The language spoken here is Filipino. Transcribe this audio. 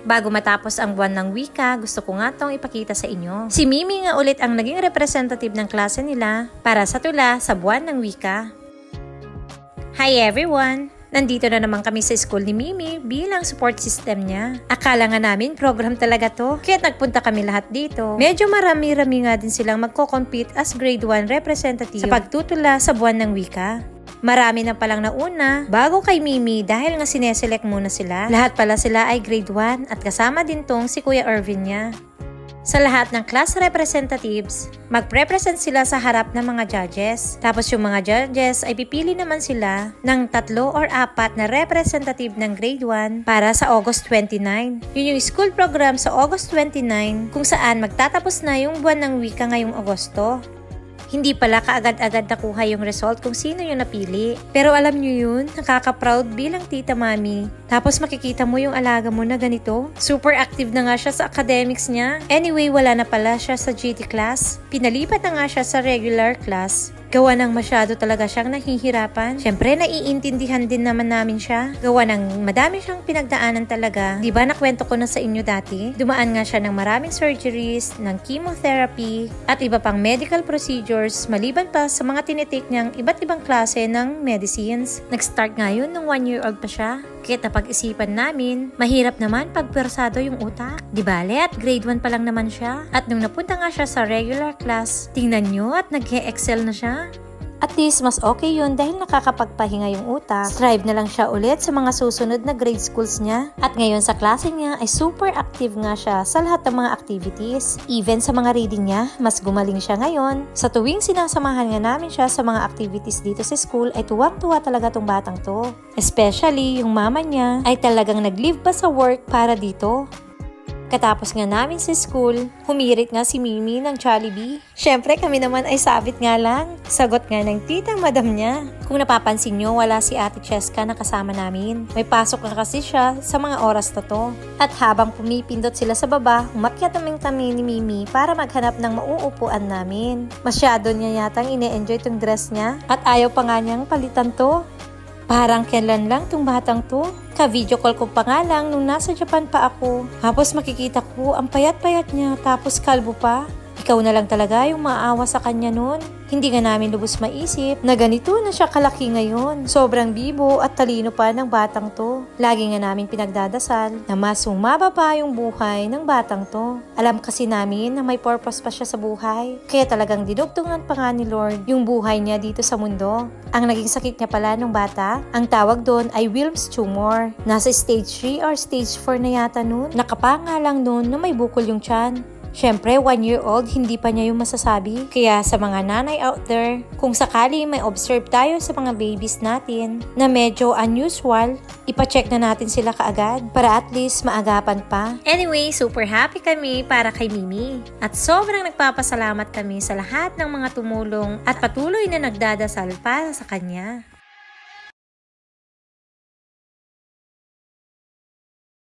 Bago matapos ang buwan ng wika, gusto ko nga tong ipakita sa inyo. Si Mimi nga ulit ang naging representative ng klase nila para sa tula sa buwan ng wika. Hi everyone! Nandito na naman kami sa school ni Mimi bilang support system niya. Akala nga namin program talaga to, kaya nagpunta kami lahat dito. Medyo marami-rami nga din silang magko-compete as grade 1 representative sa pagtutula sa buwan ng wika. Marami na palang nauna bago kay Mimi dahil nga sineselect muna sila. Lahat pala sila ay grade 1 at kasama din tong si Kuya Irvin niya. Sa lahat ng class representatives, magpre-present sila sa harap ng mga judges. Tapos yung mga judges ay pipili naman sila ng 3 or 4 na representative ng grade 1 para sa August 29. Yun yung school program sa August 29 kung saan magtatapos na yung buwan ng wika ngayong Agosto. Hindi pala kaagad-agad nakuha yung result kung sino yung napili. Pero alam nyo yun, nakaka-proud bilang tita mami. Tapos makikita mo yung alaga mo na ganito. Super active na nga siya sa academics niya. Anyway, wala na pala siya sa GT class. Pinalipat na nga siya sa regular class. Gawa ng masyado talaga siyang nahihirapan. Siyempre, naiintindihan din naman namin siya. Gawa ng madami siyang pinagdaanan talaga. Diba nakwento ko na sa inyo dati? Dumaan nga siya ng maraming surgeries, ng chemotherapy, at iba pang medical procedures maliban pa sa mga tinitake niyang iba't ibang klase ng medicines. Nag-start nga yun nung 1-year-old pa siya. Kaya napag-isipan namin, mahirap naman pag persado yung utak. Di bale at grade 1 pa lang naman siya. At nung napunta nga siya sa regular class, tingnan nyo at nag-excel na siya. At least mas okay yun dahil nakakapagpahinga yung utak. Strive na lang siya ulit sa mga susunod na grade schools niya. At ngayon sa klase niya ay super active nga siya sa lahat ng mga activities. Even sa mga reading niya, mas gumaling siya ngayon. Sa tuwing sinasamahan nga namin siya sa mga activities dito sa school ay tuwang-tuwa talaga tong batang to. Especially yung mama niya ay talagang nag-leave pa sa work para dito. Katapos nga namin sa school, humirit nga si Mimi ng Jollibee. Syempre kami naman ay sabit nga lang. Sagot nga ng titang madam niya. Kung napapansin nyo, wala si Ate Cheska na kasama namin. May pasok na kasi siya sa mga oras na to. At habang pumipindot sila sa baba, umakyat namin kami ni Mimi para maghanap ng mauupuan namin. Masyado niya yatang ine-enjoy tong dress niya at ayaw pa nga niyang palitan to. Parang kailan lang tong batang to. Ka-video call ko pa nga lang nung nasa Japan pa ako. Tapos makikita ko ang payat-payat niya tapos kalbo pa. Ikaw na lang talaga yung maawa sa kanya nun. Hindi nga namin lubos maisip na ganito na siya kalaki ngayon. Sobrang bibo at talino pa ng batang to. Lagi nga namin pinagdadasal na mas sumaba pa yung buhay ng batang to. Alam kasi namin na may purpose pa siya sa buhay. Kaya talagang dinugtungan pa nga ni Lord yung buhay niya dito sa mundo. Ang naging sakit niya pala nung bata, ang tawag doon ay Wilms tumor. Nasa stage 3 or stage 4 na yata nun. Nakapanga lang nun na may bukol yung tiyan. Siyempre, 1-year-old, hindi pa niya yung masasabi. Kaya sa mga nanay out there, kung sakali may observe tayo sa mga babies natin na medyo unusual, ipacheck na natin sila kaagad para at least maagapan pa. Anyway, super happy kami para kay Mimi. At sobrang nagpapasalamat kami sa lahat ng mga tumulong at patuloy na nagdadasal para sa kanya.